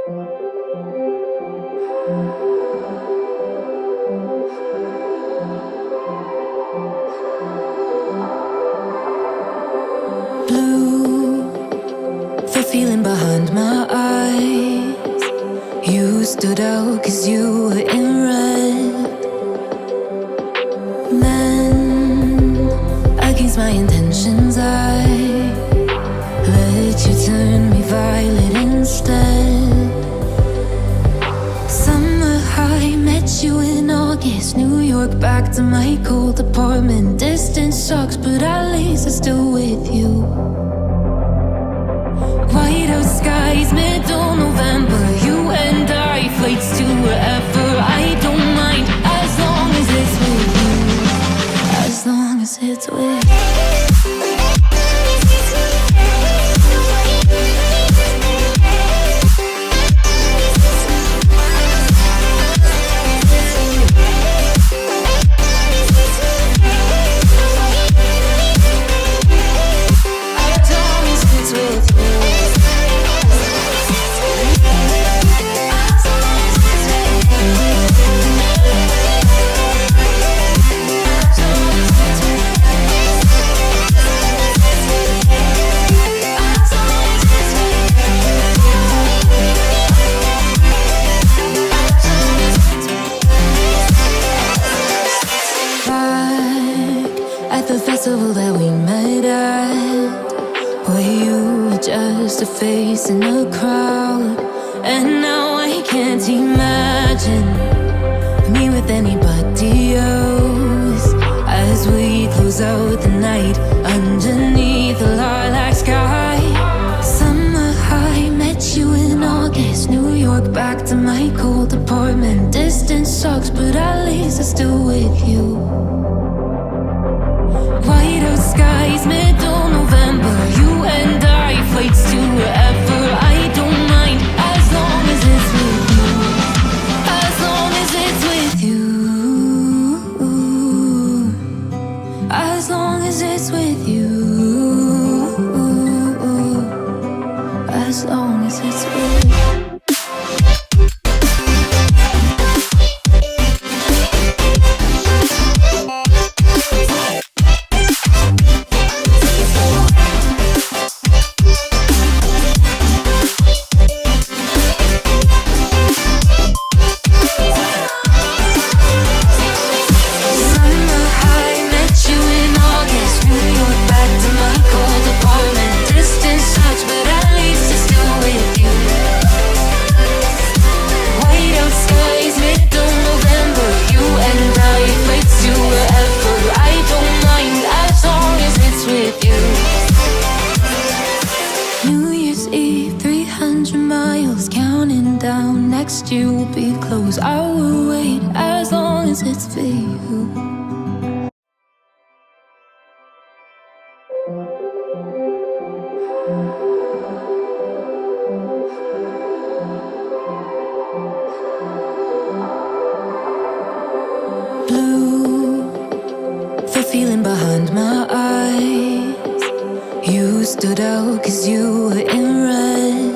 Blue, the feeling behind my eyes. You stood out 'cause you were in red. Then, against my intentions, I let you turn me violet instead. Summer high, met you in August. New York, back to my cold apartment. Distance sucks, but at least I'm still with you. Whiteout skies, middle November. You and I, flights to wherever. I don't mind, as long as it's with you. As long as it's with you. That we met at, where you were just a face in a crowd. And now I can't imagine me with anybody else. As we close out the night underneath the lilac sky. Summer high, met you in August. New York, back to my cold apartment. Distance sucks, but at least I'm still with you. Whiteout skies, middle November. You and I, flights to wherever. I don't mind, as long as it's with you. As long as it's with you. As long as it's with you. As long as it's with you. Next year will be close. I will wait as long as it's for you. Blue, the feeling behind my eyes. You stood out 'cause you were in red.